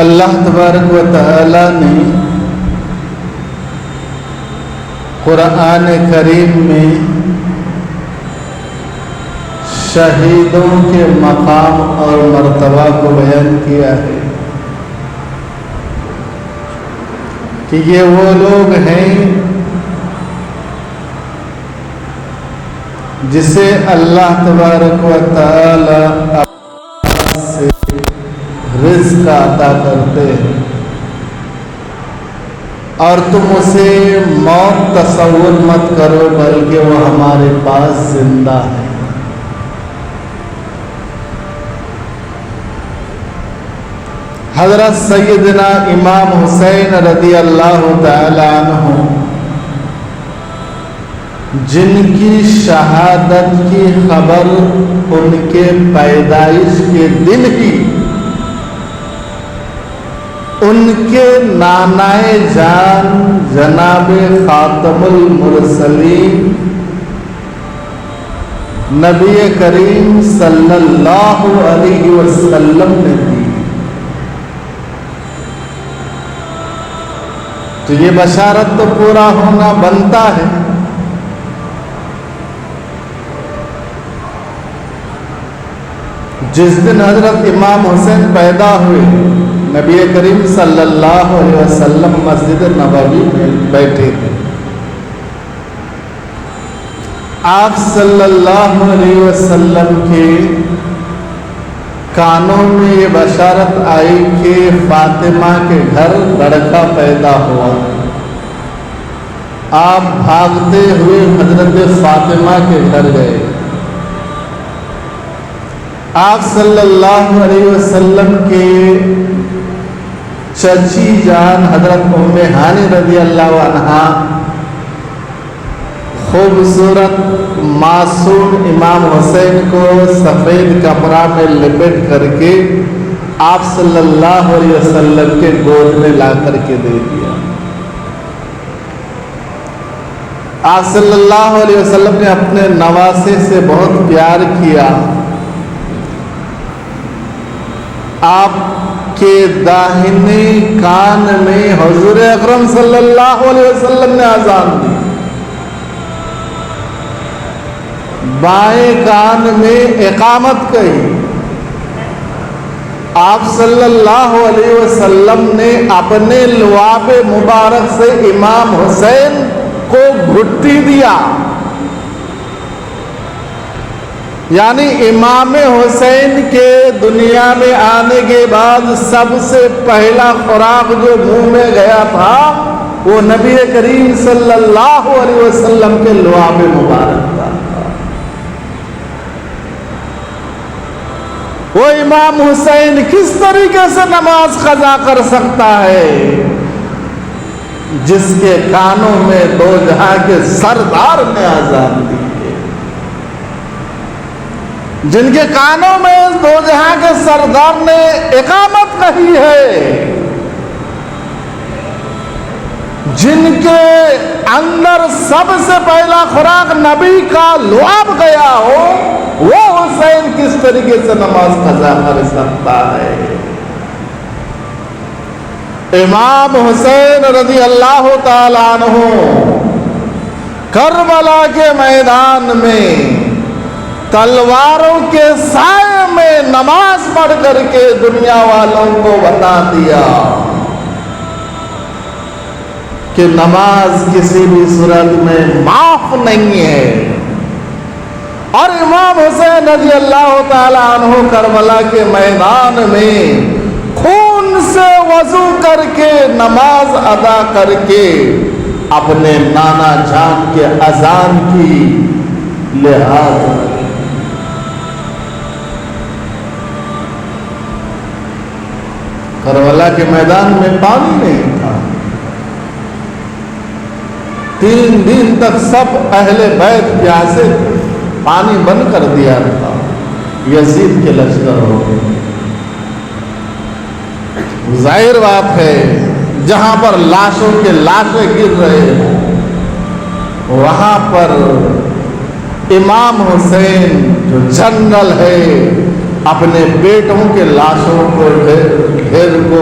اللہ تبارک و تعالی نے قرآن کریم میں شہیدوں کے مقام اور مرتبہ کو بیان کیا ہے کہ یہ وہ لوگ ہیں جسے اللہ تبارک و تعالی سے رزق عطا کرتے ہیں اور تم اسے موت تصور مت کرو بلکہ وہ ہمارے پاس زندہ ہے۔ حضرت سیدنا امام حسین رضی اللہ تعالی عنہ جن کی شہادت کی خبر ان کے پیدائش کے دن ہی ان کے نانائے جان جناب خاتم المرسلین نبی کریم صلی اللہ علیہ وسلم نے دی، تو یہ بشارت تو پورا ہونا بنتا ہے۔ جس دن حضرت امام حسین پیدا ہوئے نبی کریم صلی اللہ علیہ وسلم مسجد نبوی میں بیٹھے تھے، آپ صلی اللہ علیہ وسلم کے کانوں میں یہ بشارت آئی کہ فاطمہ کے گھر لڑکا پیدا ہوا۔ آپ بھاگتے ہوئے حضرت فاطمہ کے گھر گئے، آپ صلی اللہ علیہ وسلم کے چچی جان حضرت ام ہانی رضی اللہ عنہا خوبصورت معصوم امام حسین کو سفید کپڑا میں لپیٹ کر کے آپ صلی اللہ علیہ وسلم کے گود میں لا کر کے دے دیا۔ آپ صلی اللہ علیہ وسلم نے اپنے نواسے سے بہت پیار کیا۔ آپ کے داہنے کان میں حضور اکرم صلی اللہ علیہ وسلم نے اذان دی، بائیں کان میں اقامت کہی۔ آپ صلی اللہ علیہ وسلم نے اپنے لعاب مبارک سے امام حسین کو گھٹی دیا، یعنی امام حسین کے دنیا میں آنے کے بعد سب سے پہلا خوراک جو منہ میں گیا تھا وہ نبی کریم صلی اللہ علیہ وسلم کے لعاب مبارک تھا۔ وہ امام حسین کس طریقے سے نماز قضا کر سکتا ہے جس کے کانوں میں دو جہاں کے سردار نے اذان دی، جن کے کانوں میں دو جہاں کے سردار نے اقامت کہی ہے، جن کے اندر سب سے پہلا خوراک نبی کا لعاب گیا ہو، وہ حسین کس طریقے سے نماز قضا کر سکتا ہے؟ امام حسین رضی اللہ تعالی عنہ کربلا کے میدان میں تلواروں کے سائے میں نماز پڑھ کر کے دنیا والوں کو بتا دیا کہ نماز کسی بھی صورت میں معاف نہیں ہے۔ اور امام حسین رضی اللہ تعالی عنہ کربلا کے میدان میں خون سے وضو کر کے نماز ادا کر کے اپنے نانا جان کے اذان کی لحاظ کربلا کے میدان میں پانی نہیں تھا، 3 دن تک سب اہل بیت پیاسے تھے، پانی بند کر دیا تھا، یزید کے لشکر ہو گئے۔ ظاہر بات ہے جہاں پر لاشوں کے لاشیں گر رہے ہیں وہاں پر امام حسین جو جنرل ہے اپنے بیٹوں کے لاشوں کو ڈھیر کو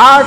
8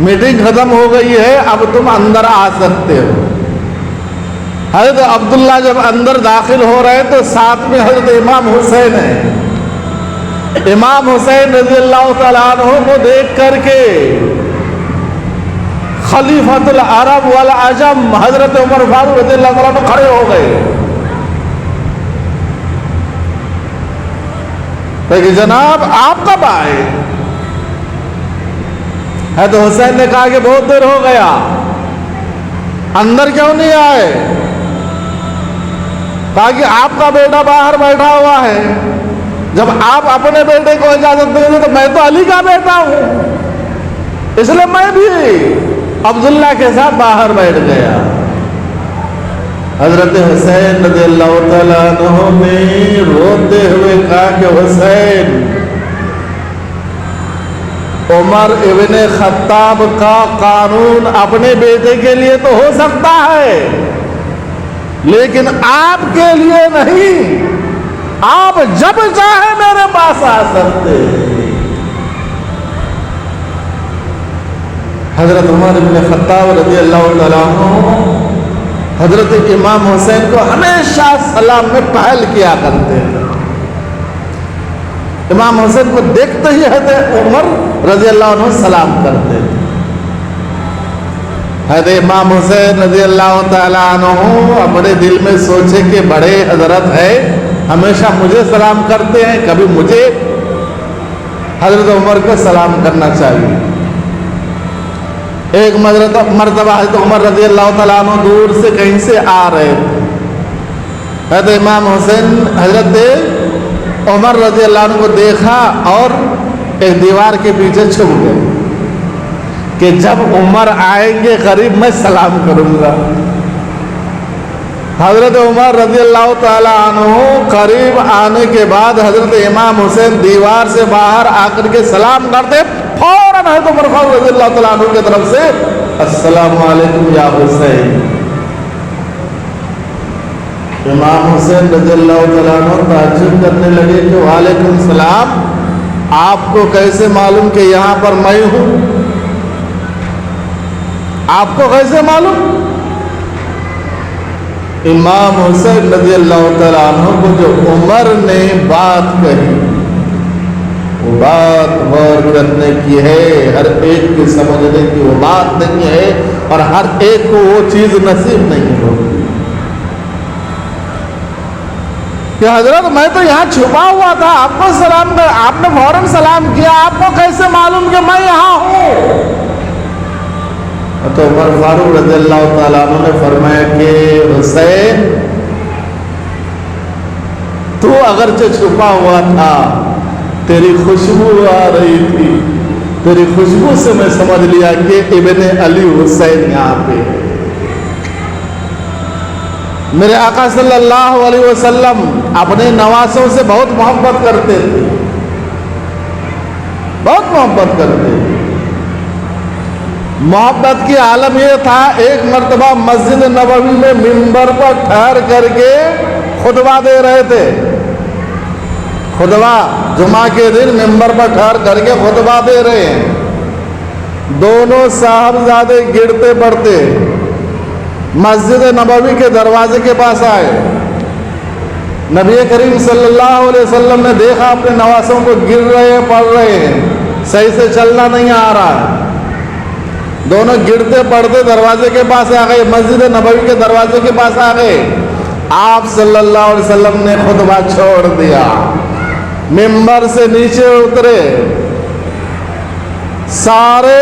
میٹنگ ختم ہو گئی ہے، اب تم اندر آ سکتے ہو۔ حضرت عبداللہ جب اندر داخل ہو رہے تو ساتھ میں حضرت امام حسین ہے۔ امام حسین رضی اللہ تعالیٰ عنہ کو دیکھ کر کے خلیفۃ العرب والعجم حضرت عمر فاروق رضی اللہ تعالیٰ عنہ کھڑے ہو گئے کہ جناب آپ کب آئے؟ حضرت حسین نے کہا کہ بہت دیر ہو گیا، اندر کیوں نہیں آئے؟ کہا کہ آپ کا بیٹا باہر بیٹھا ہوا ہے، جب آپ اپنے بیٹے کو اجازت دیں گے تو میں تو علی کا بیٹا ہوں، اس لیے میں بھی عبداللہ کے ساتھ باہر بیٹھ گیا۔ حضرت حسین رضی اللہ تعالیٰ عنہ نے روتے ہوئے کہا کہ حسین، عمر ابن خطاب کا قانون اپنے بیٹے کے لیے تو ہو سکتا ہے لیکن آپ کے لیے نہیں، آپ جب چاہے میرے پاس آ سکتے۔ حضرت عمر ابن خطاب رضی اللہ تعالیٰ عنہ حضرت امام حسین کو ہمیشہ سلام میں پہل کیا کرتے ہیں۔ امام حسین کو دیکھتے ہی حضرت عمر رضی اللہ عنہ سلام کرتے ہیں۔ حضرت امام حسین رضی اللہ تعالیٰ عنہ اپنے دل میں سوچے کہ بڑے حضرت ہے، ہمیشہ مجھے سلام کرتے ہیں، کبھی مجھے حضرت عمر کو سلام کرنا چاہیے۔ ایک مرتبہ حضرت عمر رضی اللہ تعالیٰ عنہ دور سے کہیں سے آ رہے تھے، حضرت امام حسین حضرت عمر رضی اللہ عنہ کو دیکھا اور ایک دیوار کے پیچھے چھپ گئے کہ جب عمر آئیں گے قریب میں سلام کروں گا۔ حضرت عمر رضی اللہ تعالیٰ عنہ قریب آنے کے بعد حضرت امام حسین دیوار سے باہر آ کر کے سلام کرتے، فوراً حضرت عمر فاروق رضی اللہ تعالیٰ عنہ کی طرف سے السلام علیکم یا حسین۔ امام حسین رضی اللہ تعالیٰ عنہ تعجب کرنے لگے کہ وعلیکم السلام، آپ کو کیسے معلوم کہ یہاں پر میں ہوں؟ آپ کو کیسے معلوم؟ امام حسین رضی اللہ تعالیٰ عنہ کو جو عمر نے بات کہی وہ بات غور کرنے کی ہے، ہر ایک کے سمجھنے کی وہ بات نہیں ہے اور ہر ایک کو وہ چیز نصیب نہیں ہوگی کہ حضرت میں تو یہاں چھپا ہوا تھا، آپ کو سلام کر، آپ نے فوراً سلام کیا، آپ کو کیسے معلوم کہ میں یہاں ہوں؟ تو عمر فاروق رضی اللہ تعالیٰ عنہ نے فرمایا کہ حسین، تو اگرچہ چھپا ہوا تھا، تیری خوشبو آ رہی تھی، تیری خوشبو سے میں سمجھ لیا کہ ابن علی حسین یہاں پہ ہے۔ میرے آقا صلی اللہ علیہ وسلم اپنے نواسوں سے بہت محبت کرتے تھے، بہت محبت کرتے تھے۔ محبت کی عالم یہ تھا، ایک مرتبہ مسجد نبوی میں منبر پر ٹھہر کر کے خطبہ دے رہے تھے، خطبہ جمعہ کے دن منبر پر ٹھہر کر کے خطبہ دے رہے ہیں، دونوں صاحبزادے گرتے پڑتے مسجد نبوی کے دروازے کے پاس آئے۔ نبی کریم صلی اللہ علیہ وسلم نے دیکھا اپنے نواسوں کو گر رہے ہیں، پڑھ رہے ہیں، صحیح سے چلنا نہیں آ رہا ہے، دونوں گرتے پڑتے دروازے کے پاس آ گئے، مسجد نبوی کے دروازے کے پاس آ گئے۔ آپ صلی اللہ علیہ وسلم نے خطبہ چھوڑ دیا، منبر سے نیچے اترے، سارے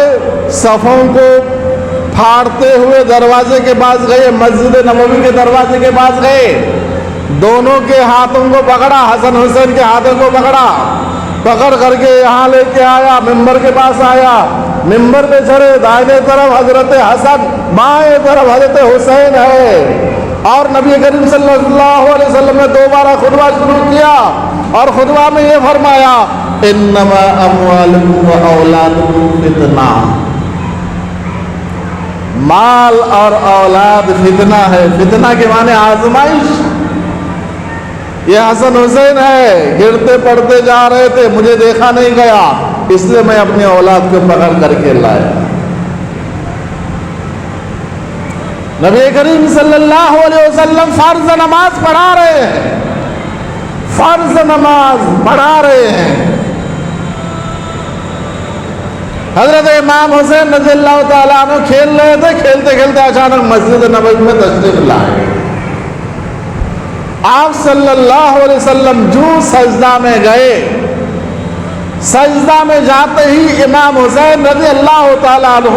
صفوں کو پھاڑتے ہوئے دروازے کے پاس گئے، مسجد نبوی کے دروازے کے پاس گئے، دونوں کے ہاتھوں کو پکڑا، حسن حسین کے ہاتھوں کو پکڑا، پکڑ کر کے یہاں لے کے آیا، منبر کے پاس آیا، منبر پہ چڑھے، دائیں طرف حضرت حسن، بائیں طرف حضرت حسین ہے، اور نبی کریم صلی اللہ علیہ وسلم نے دوبارہ خطبہ شروع کیا اور خطبہ میں یہ فرمایا، انما اموالکم و اولادکم فتنہ، مال اور اولاد فتنہ ہے۔ فتنہ کے معنی آزمائش۔ یہ حسن حسین ہے، گرتے پڑتے جا رہے تھے، مجھے دیکھا نہیں گیا، اس لیے میں اپنی اولاد کو پکڑ کر کے لایا۔ نبی کریم صلی اللہ علیہ وسلم فرض نماز پڑھا رہے ہیں، فرض نماز پڑھا رہے ہیں، حضرت امام حسین رضی اللہ تعالیٰ عنہ کھیل رہے تھے، کھیلتے کھیلتے اچانک مسجد نبوی میں تشریف لائے۔ آپ صلی اللہ علیہ وسلم جو سجدہ میں گئے، سجدہ میں جاتے ہی امام حسین رضی اللہ تعالیٰ عنہ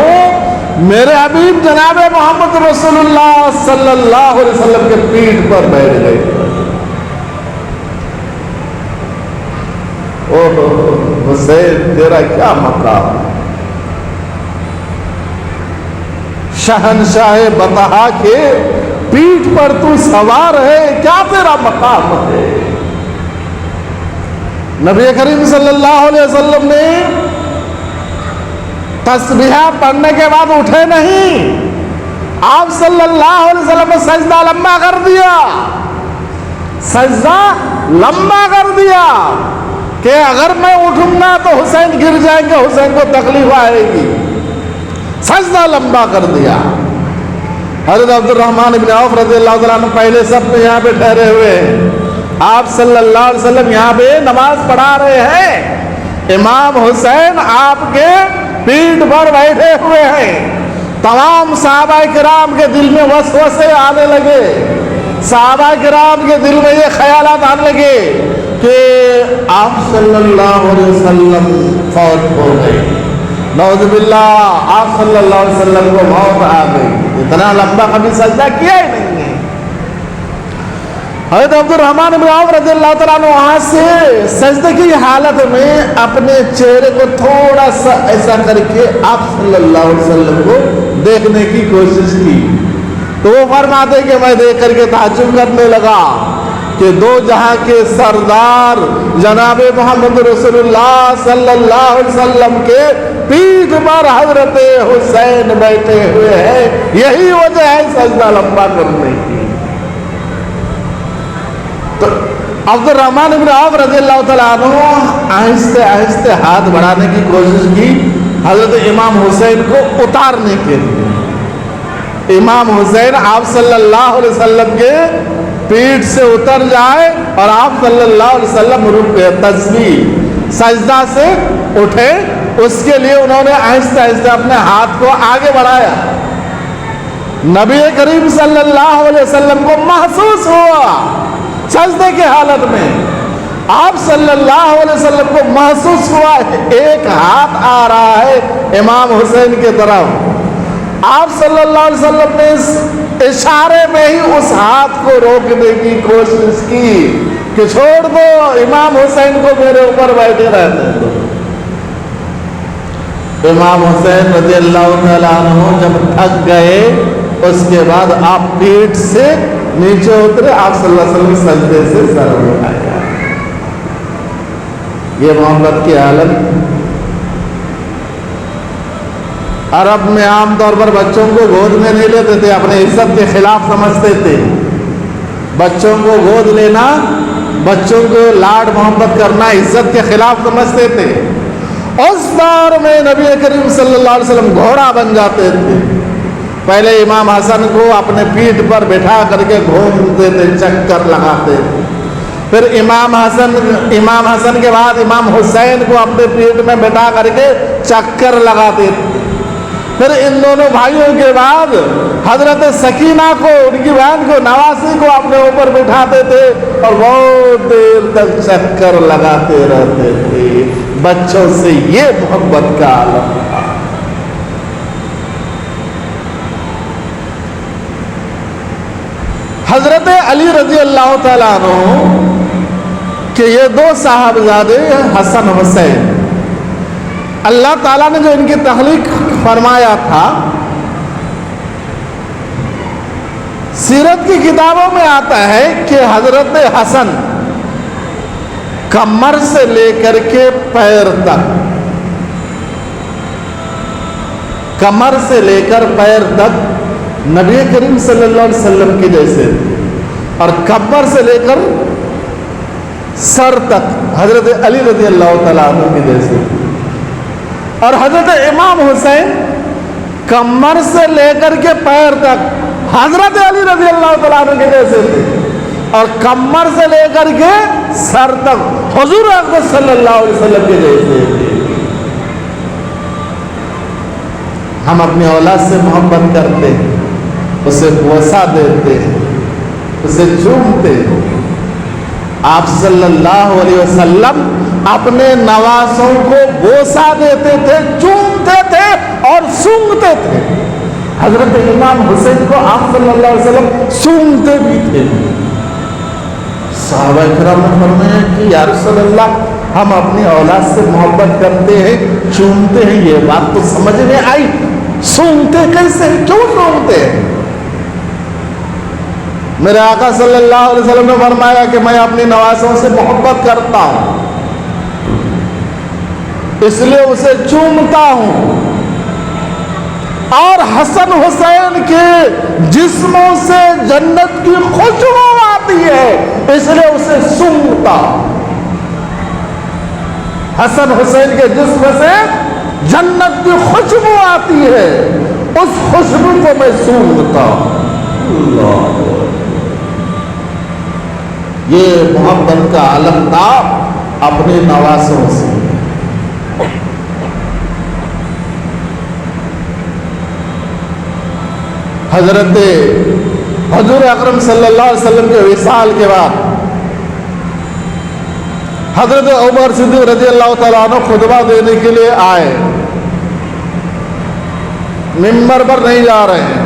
میرے حبیب جناب محمد رسول اللہ صلی اللہ علیہ وسلم کے پیٹھ پر بیٹھ گئے۔ اوہ حسین تیرا کیا مقام، شہنشاہ بطحا کے پیٹھ پر تو سوار ہے، کیا تیرا مقام ہے؟ نبی کریم صلی اللہ علیہ وسلم نے تسبیح پڑھنے کے بعد اٹھے نہیں، آپ صلی اللہ علیہ وسلم نے سجدہ لمبا کر دیا، سجدہ لمبا کر دیا کہ اگر میں اٹھوں گا تو حسین گر جائیں گے، حسین کو تکلیف آئے گی، سجدہ لمبا کر دیا۔ حضرت عبد الرحمن بن عوف رضی اللہ تعالیٰ عنہ پہلے سب میں یہاں پہ ٹھہرے ہوئے ہیں، آپ صلی اللہ علیہ وسلم یہاں پہ نماز پڑھا رہے ہیں، امام حسین آپ کے پیٹھ پر بیٹھے ہوئے ہیں۔ تمام صحابہ کرام کے دل میں وسوسے آنے لگے، صحابہ کرام کے دل میں یہ خیالات آنے لگے کہ آپ صلی اللہ علیہ وسلم فوت ہو گئے، نعوذ باللہ آپ صلی اللہ علیہ وسلم کو موت آ گئی، اتنا لمبا کبھی سجدہ کیا ہی نہیں ہے۔ حضرت عبد الرحمن بن عوف رضی اللہ تعالیٰ عنہ وہاں سے سجدے کی حالت میں اپنے چہرے کو تھوڑا سا ایسا کر کے آپ صلی اللہ علیہ وسلم کو دیکھنے کی کوشش کی، تو وہ فرماتے کہ میں دیکھ کر کے تعجب کرنے لگا کہ دو جہاں کے سردار جناب محمد رسول اللہ صلی اللہ علیہ وسلم کے پیٹھ پر حضرت حسین بیٹھے ہوئے ہیں، یہی وجہ ہے سجدہ لمبا کرنے کی۔ تو عبد الرحمن بن عوف رضی اللہ تعالیٰ عنہ آہستہ آہستہ ہاتھ بڑھانے کی کوشش کی حضرت امام حسین کو اتارنے کے لیے، امام حسین آپ صلی اللہ علیہ وسلم کے پیٹھ سے اتر جائے اور آپ صلی اللہ علیہ وسلم رکوع تسبیح سجدہ سے اٹھے، اس کے لیے انہوں نے آہستہ آہستہ اپنے ہاتھ کو آگے بڑھایا۔ نبی کریم صلی اللہ علیہ وسلم کو محسوس ہوا سجدے کی حالت میں، آپ صلی اللہ علیہ وسلم کو محسوس ہوا ایک ہاتھ آ رہا ہے امام حسین کی طرف، آپ صلی اللہ علیہ وسلم نے اس اشارے میں ہی اس ہاتھ کو روکنے کی کوشش کی کہ چھوڑ دو، امام حسین کو میرے اوپر بیٹھے رہنے دو۔ امام حسین رضی اللہ تعالیٰ عنہ جب تھک گئے اس کے بعد آپ پیٹھ سے نیچے اترے، آپ صلی اللہ علیہ وسلم سجدے سے سر اٹھایا۔ یہ محبت کی حالت عرب میں عام طور پر بچوں کو گود میں نہیں لیتے تھے، اپنے عزت کے خلاف سمجھتے تھے، بچوں کو گود لینا، بچوں کو لاڈ محبت کرنا عزت کے خلاف سمجھتے تھے۔ اس دور میں نبی کریم صلی اللہ علیہ وسلم گھوڑا بن جاتے تھے، پہلے امام حسن کو اپنے پیٹھ پر بٹھا کر کے گھومتے تھے، چکر لگاتے تھے، پھر امام حسن کے بعد امام حسین کو اپنے پیٹھ میں بٹھا کر کے چکر لگاتے تھے، پھر ان دونوں بھائیوں کے بعد حضرت سکینہ کو، ان کی بہن کو، نواسی کو اپنے اوپر بٹھاتے تھے اور بہت دیر تک چکر لگاتے رہتے تھے۔ بچوں سے یہ محبت کا عالم تھا۔ حضرت علی رضی اللہ تعالیٰ عنہ کہ یہ دو صاحبزادے حسن حسین، اللہ تعالیٰ نے جو ان کی تخلیق فرمایا تھا، سیرت کی کتابوں میں آتا ہے کہ حضرت حسن کمر سے لے کر کے پیر تک، کمر سے لے کر پیر تک نبی کریم صلی اللہ علیہ وسلم کے جیسے، اور کمر سے لے کر سر تک حضرت علی رضی اللہ تعالیٰ عنہ کے جیسے، اور حضرت امام حسین کمر سے لے کر کے پیر تک حضرت علی رضی اللہ تعالیٰ عنہ کے جیسے تھے، اور کمر سے لے کر کے سر تک حضور اکرم صلی اللہ علیہ وسلم کے جیسے تھے۔ ہم اپنی اولاد سے محبت کرتے ہیں، اسے بوسہ دیتے ہیں، اسے چومتے ہیں۔ آپ صلی اللہ علیہ وسلم اپنے نواسوں کو بوسہ دیتے تھے، چومتے تھے اور سونگھتے تھے۔ حضرت امام حسین کو آپ صلی اللہ علیہ وسلم سونگھتے بھی تھے۔ صحابہ کرام نے فرمایا کہ یا رسول اللہ، ہم اپنی اولاد سے محبت کرتے ہیں، چومتے ہیں، یہ بات تو سمجھ میں آئی، سونگتے کیسے، کیوں سونگتے ہیں؟ میرے آقا صلی اللہ علیہ وسلم نے فرمایا کہ میں اپنی نواسوں سے محبت کرتا ہوں، اس لیے اسے چومتا ہوں، اور حسن حسین کے جسموں سے جنت کی خوشبو آتی ہے، اس لیے اسے سونگتا ہوں۔ حسن حسین کے جسم سے جنت کی خوشبو آتی ہے، اس خوشبو کو میں سونگتا ہوں۔ اللہ، یہ محبت کا عالم تھا اپنے نواسوں سے۔ حضرت حضور اکرم صلی اللہ علیہ وسلم کے وصال کے بعد حضرت عمر صدیق رضی اللہ تعالیٰ عنہ خطبہ دینے کے لیے آئے، منبر پر نہیں جا رہے ہیں۔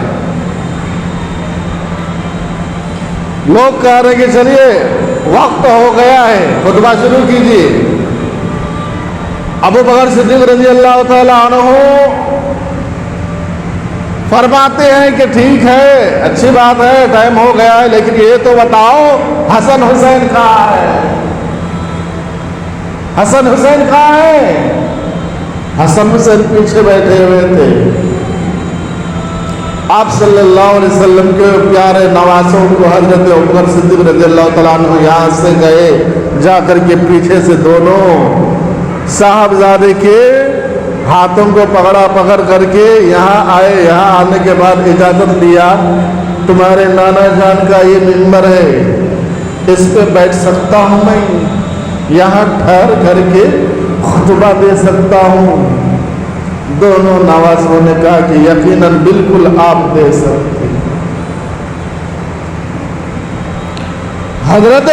لوگ کہہ رہے کہ چلیے وقت ہو گیا ہے، خطبہ شروع کیجیے۔ ابو بکر صدیق رضی اللہ تعالیٰ عنہ فرماتے ہیں کہ ٹھیک ہے، اچھی بات ہے، ٹائم ہو گیا ہے، لیکن یہ تو بتاؤ حسن حسین کہاں ہے؟ حسن حسین کہاں ہے؟ حسن حسین پیچھے بیٹھے ہوئے تھے۔ آپ صلی اللہ علیہ وسلم کے پیارے نواسوں کو حضرت عمر صدیق رضی اللہ تعالیٰ عنہ یہاں سے گئے، جا کر کے پیچھے سے دونوں صاحبزادے کے ہاتھوں کو پکڑ کر کے یہاں آئے۔ یہاں آنے کے بعد اجازت دیا، تمہارے نانا جان کا یہ منبر ہے، اس پہ بیٹھ سکتا ہوں، میں یہاں ٹھہر کر کے خطبہ دے سکتا ہوں؟ دونوں نواسوں نے کہا کہ یقیناً بالکل آپ دے سکتے۔ حضرت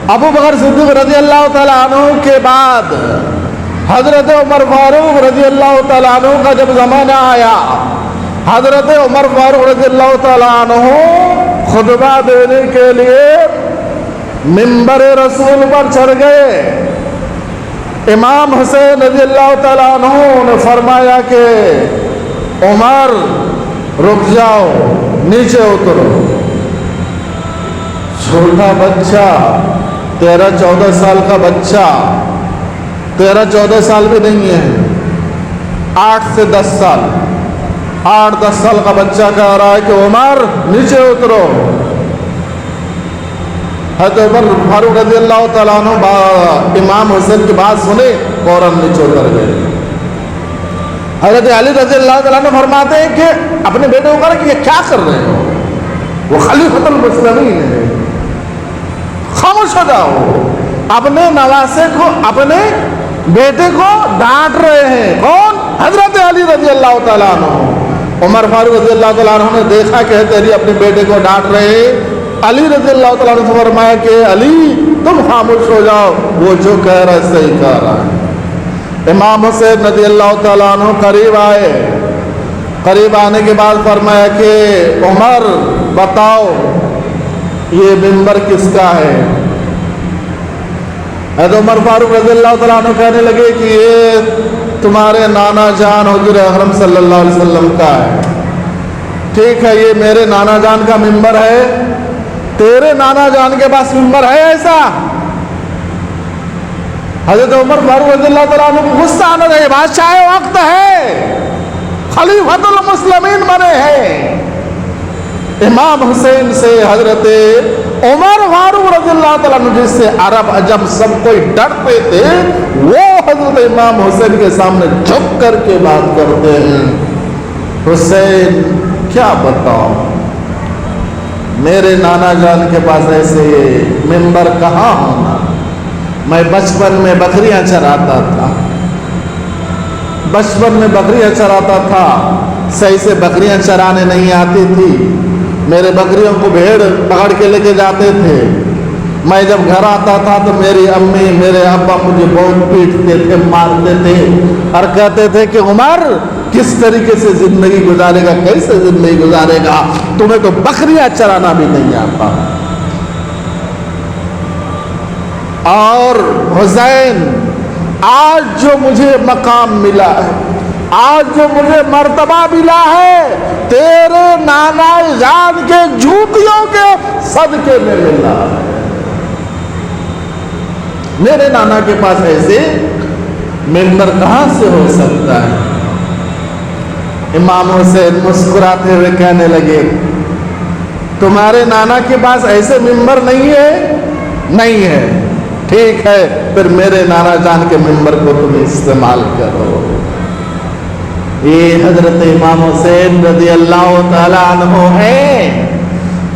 ابو بکر صدیق رضی اللہ تعالیٰ عنہ کے بعد حضرت عمر فاروق رضی اللہ تعالیٰ عنہ کا جب زمانہ آیا، حضرت عمر فاروق رضی اللہ تعالیٰ عنہ خطبہ دینے کے لیے منبر رسول پر چڑھ گئے۔ امام حسین رضی اللہ تعالیٰ عنہ نے فرمایا کہ عمر رک جاؤ، نیچے اترو۔ چھوٹا بچہ، 13-14 سال کا بچہ، 13-14 سال بھی نہیں ہے، 8 سے 10 سال، 8-10 سال کا بچہ کہہ رہا ہے کہ عمر نیچے اترو۔ حضرت عمر فاروق رضی اللہ تعالیٰ عنہ امام حسین کی بات سنے، فوراً نیچے اتر گئے۔ حضرت علی رضی اللہ تعالیٰ عنہ فرماتے ہیں کہ اپنے بیٹے کو کہا کہ یہ کیا کر رہے ہو، وہ خلیفۃ المسلمین ہے، خاموش ہو جاؤ۔ اپنے نواسے کو، اپنے بیٹے کو ڈانٹ رہے ہیں، کون؟ حضرت علی رضی اللہ تعالیٰ عنہ۔ عمر فاروق رضی اللہ تعالیٰ عنہ نے دیکھا کہ حضرت علی اپنے بیٹے کو ڈانٹ رہے ہیں۔ علی رضی اللہ تعالیٰ عنہ نے فرمایا کہ علی تم خاموش ہو جاؤ، وہ جو کہہ رہا ہے صحیح کہہ رہا ہے۔ امام حسین رضی اللہ تعالیٰ عنہ قریب آئے، قریب آنے کے بعد فرمایا کہ عمر بتاؤ یہ منبر کس کا ہے؟ حضرت عمر فاروق رضی اللہ تعالیٰ عنہ کہنے لگے کہ یہ تمہارے نانا جان حضور اکرم صلی اللہ علیہ وسلم کا ہے۔ ٹھیک ہے، یہ میرے نانا جان کا منبر ہے، تیرے نانا جان کے پاس منبر ہے ایسا؟ حضرت عمر فاروق رضی اللہ تعالیٰ عنہ کو غصہ آنا چاہیے، بادشاہ وقت ہے، خلیفۃ المسلمین بنے ہیں۔ امام حسین سے حضرت عمر فاروق رضی اللہ تعالیٰ عنہ جس سے عرب عجم سب کوئی ڈرتے تھے، وہ حضرت امام حسین کے سامنے جھک کر کے بات کرتے ہیں۔ حسین کیا بتاؤ، میرے نانا جان کے پاس ایسے منبر کہاں ہونا. میں بچپن میں بکریاں چراتا تھا، بچپن میں بکریاں چراتا تھا، صحیح سے بکریاں چرانے نہیں آتی تھی. میرے بکریوں کو بھیڑ پکڑ کے لے کے جاتے تھے. میں جب گھر آتا تھا تو میری امی میرے ابا مجھے بہت پیٹتے تھے، مارتے تھے اور کہتے تھے کہ عمر کس طریقے سے زندگی گزارے گا، کیسے زندگی گزارے گا، تمہیں تو بکریاں چرانا بھی نہیں آتا. اور حسین، آج جو مجھے مقام ملا ہے، آج جو مجھے مرتبہ ملا ہے، تیرے نانا جان کے جوتیوں کے صدقے میں ملا ہے. میرے نانا کے پاس ایسے منبر کہاں سے ہو سکتا ہے؟ امام حسین مسکراتے ہوئے کہنے لگے، تمہارے نانا کے پاس ایسے منبر نہیں ہے؟ نہیں ہے. ٹھیک ہے، پھر میرے نانا جان کے منبر کو تم استعمال کرو. یہ حضرت امام حسین رضی اللہ تعالیٰ عنہ ہے.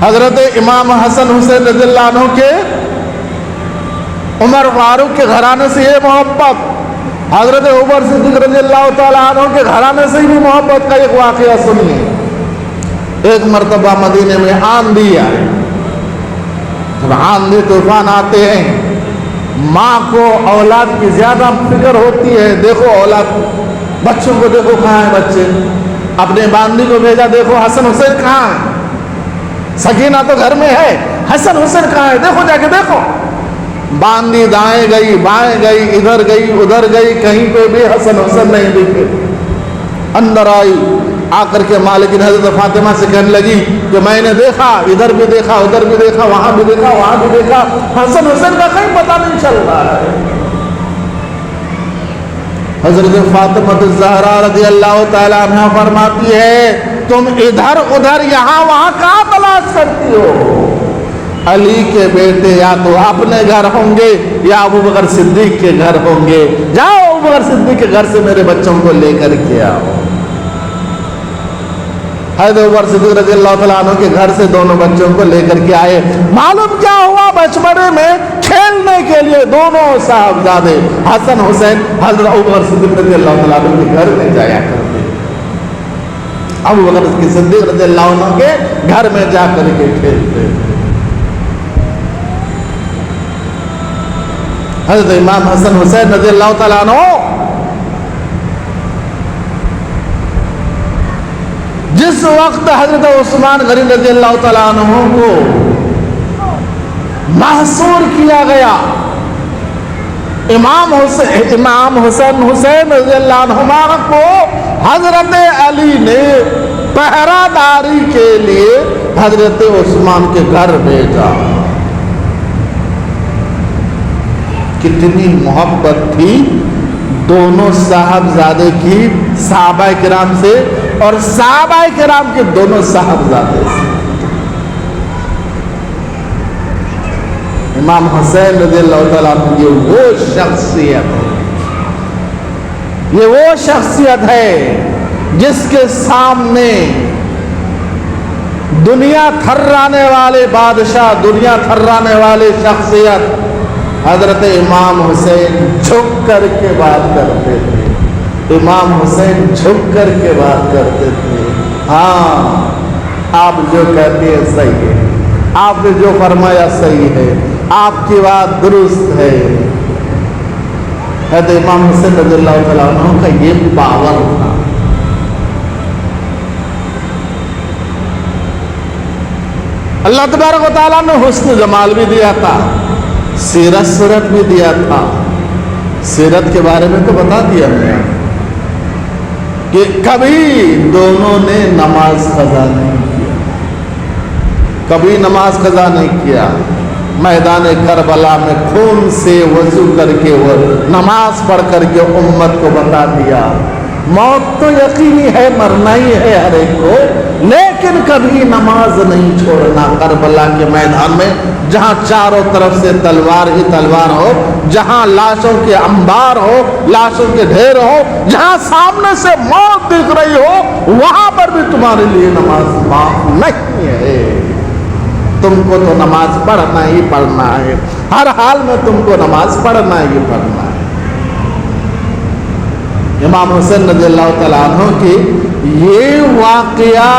حضرت امام حسن حسین رضی اللہ عنہ کے عمر فاروق کے گھرانے سے یہ محبت، حضرت عمر صدیق رضی اللہ تعالیٰ عنہ کے گھرانے سے بھی محبت کا ایک واقعہ سنیے. ایک مرتبہ مدینے میں آندھی آئی. جب آندھی طوفان آتے ہیں، ماں کو اولاد کی زیادہ فکر ہوتی ہے. دیکھو اولاد، بچوں کو دیکھو کہاں ہیں بچے. اپنے باندی کو بھیجا، دیکھو حسن حسین کہاں ہے. سکینہ تو گھر میں ہے، حسن حسین کہاں ہے، دیکھو جا کے دیکھو. باندی دائیں گئی بائیں گئی، ادھر گئی ادھر گئی، کہیں پہ بھی حسن حسین نہیں دکھے. اندر آئی، آ کر کے مالکن حضرت فاطمہ سے کہنے لگی کہ میں نے دیکھا، ادھر بھی دیکھا ادھر بھی دیکھا، وہاں بھی دیکھا وہاں بھی دیکھا، حسن حسین کا کہیں پتہ نہیں چل رہا ہے. حضرت فاطمہ الزہرا رضی اللہ تعالیٰ عنہ فرماتی ہے، تم ادھر ادھر یہاں وہاں کہاں تلاش کرتی ہو؟ علی کے بیٹے یا تو اپنے گھر ہوں گے یا ابو بکر صدیق کے گھر ہوں گے. جاؤ ابو بکر صدیق کے گھر سے میرے بچوں کو لے کر کے آؤ. حضرت عمر صدیق رضی اللہ تعالیٰ عنہ کے گھر سے دونوں بچوں کو لے کر کے آئے. معلوم کیا ہوا؟ بچپنے میں کھیلنے کے لیے دونوں صاحبزادے حسن حسین حضرت ابو بکر صدیق رضی اللہ تعالیٰ عنہ کے گھر میں جایا کرتے. ابو بکر صدیق رضی اللہ عنہ کے گھر میں جا کر کے کھیلتے. حضرت امام حسن حسین رضی اللہ تعالیٰ عنہ جس وقت حضرت عثمان غنی رضی اللہ تعالیٰ عنہ کو محصور کیا گیا، امام حسین رضی اللہ عنہ کو حضرت علی نے پہرہ داری کے لیے حضرت عثمان کے گھر بھیجا. کتنی محبت تھی دونوں صاحبزادے کی صحابہ کرام سے اور صحابہ کرام کے دونوں صاحبزادے سے. امام حسین رضی اللہ تعالیٰ عنہ یہ وہ شخصیت ہے، یہ وہ شخصیت ہے جس کے سامنے دنیا تھرانے والے بادشاہ، دنیا تھرانے والے شخصیت حضرت امام حسین جھک کر کے بات کرتے تھے. امام حسین جھک کر کے بات کرتے تھے. ہاں، آپ جو کہتے ہیں صحیح ہے، آپ نے جو فرمایا صحیح ہے، آپ کی بات درست ہے. حضرت امام حسین رضی اللہ تعالیٰ عنہ کا یہ پاور تھا. اللہ تبارک و تعالیٰ نے حسن جمال بھی دیا تھا، سیرت صورت بھی دیا تھا. سیرت کے بارے میں تو بتا دیا میں نے کہ کبھی دونوں نے نماز قضا نہیں کیا، کبھی نماز قضا نہیں کیا. میدان کربلا میں خون سے وضو کر کے وہ نماز پڑھ کر کے امت کو بتا دیا. موت تو یقینی ہے، مرنا ہی ہے ہر ایک کو، لیکن کبھی نماز نہیں چھوڑنا. کربلا کے میدان میں جہاں چاروں طرف سے تلوار ہی تلوار ہو، جہاں لاشوں کے انبار ہو، لاشوں کے ڈھیر ہو، جہاں سامنے سے موت دکھ رہی ہو، وہاں پر بھی تمہارے لیے نماز معاف نہیں ہے. تم کو تو نماز پڑھنا ہی پڑھنا ہے، ہر حال میں تم کو نماز پڑھنا ہی پڑھنا ہے۔ امام حسین رضی اللہ تعالیٰ عنہ کی یہ واقعہ،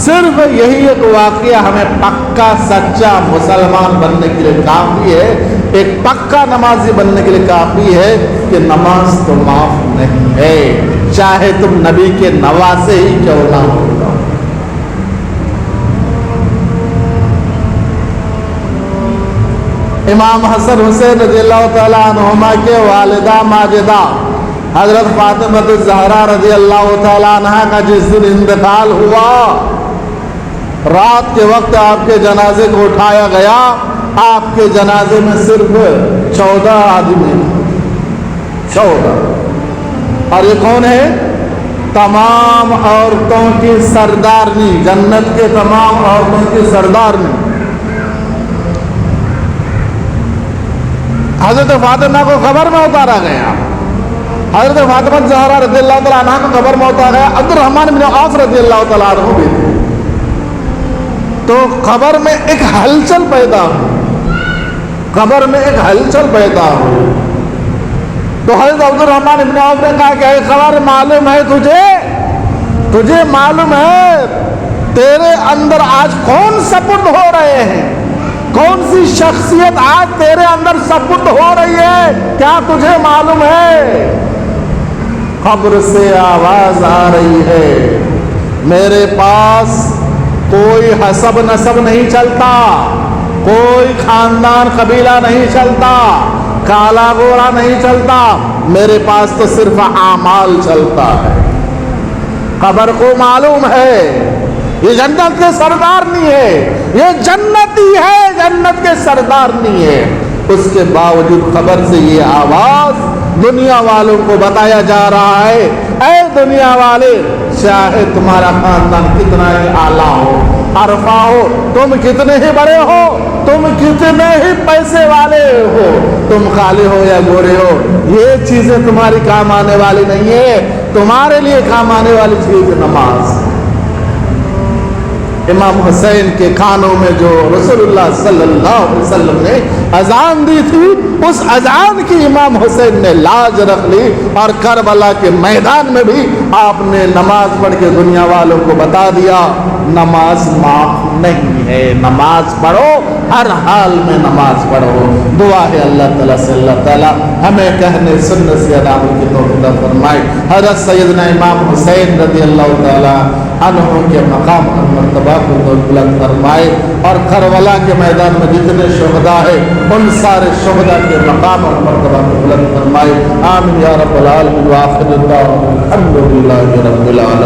صرف یہی ایک واقعہ ہمیں پکا سچا مسلمان بننے کے لیے کافی ہے، ایک پکا نمازی بننے کے لیے کافی ہے کہ نماز تو معاف نہیں ہے، چاہے تم نبی کے نواسے ہی کیوں نہ ہو۔ امام حسن حسین رضی اللہ تعالیٰ عنہما کے والدہ ماجدہ حضرت فاطمہ الزہرا رضی اللہ تعالیٰ عنہ کا جس دن انتقال ہوا، رات کے وقت آپ کے جنازے کو اٹھایا گیا، آپ کے جنازے میں صرف 14 آدمی، 14، اور یہ کون ہے؟ تمام عورتوں کی سردارنی، جنت کے تمام عورتوں کی سردارنی۔ حضرت فاطمہ کو قبر میں اتارا گیا، حضرت فاطمہ زہرا رضی اللہ تعالیٰ عنہ کو قبر میں اتارا گیا، عبد الرحمن بن عوف رضی اللہ تعالیٰ عنہ بھی تھے۔ تو قبر میں ایک ہلچل پیدا ہوئی، قبر میں ایک ہلچل پیدا ہوئی۔ تو حضرت عبد الرحمن بن عوف نے کہا کہ اے خبر، معلوم ہے تجھے معلوم ہے تیرے اندر آج کون سپرد ہو رہے ہیں، کون سی شخصیت آج تیرے اندر سپرد ہو رہی ہے، کیا تجھے معلوم ہے؟ قبر سے آواز آ رہی ہے، میرے پاس کوئی حسب نسب نہیں چلتا، کوئی خاندان قبیلہ نہیں چلتا، کالا گورا نہیں چلتا، میرے پاس تو صرف اعمال چلتا ہے۔ قبر کو معلوم ہے یہ جنت کے سردار نہیں ہے، یہ جنتی ہے، جنت کے سردار نہیں ہے، اس کے باوجود قبر سے یہ آواز دنیا والوں کو بتایا جا رہا ہے، اے دنیا والے، چاہے تمہارا خاندان کتنا ہی اعلیٰ ہو، عرفہ ہو، تم کتنے ہی بڑے ہو، تم کتنے ہی پیسے والے ہو، تم کالے ہو یا گورے ہو، یہ چیزیں تمہاری کام آنے والی نہیں ہے، تمہارے لیے کام آنے والی چیز نماز۔ امام حسین کے کانوں میں جو رسول اللہ صلی اللہ علیہ وسلم نے اذان دی تھی، اس اذان کی امام حسین نے لاج رکھ لی، اور کربلا کے میدان میں بھی آپ نے نماز پڑھ کے دنیا والوں کو بتا دیا نماز معاف نہیں ہے، نماز پڑھو، ہر حال میں نماز پڑھو۔ دعا ہے اللہ تعالیٰ سے اللہ تعالیٰ ہمیں کہنے سننے سے عمل کی توفیق فرمائے۔ حضرت سیدنا امام حسین رضی اللہ تعالیٰ عنہ کے مقام اور مرتبہ کو بلند فرمائے، اور کربلا کے میدان میں جتنے شہداء ہیں ان سارے شہداء کے مقام اور مرتبہ کو بلند فرمائے۔ آمین یا رب العالمین، وآخر دعوانا الحمد للہ رب العالمین۔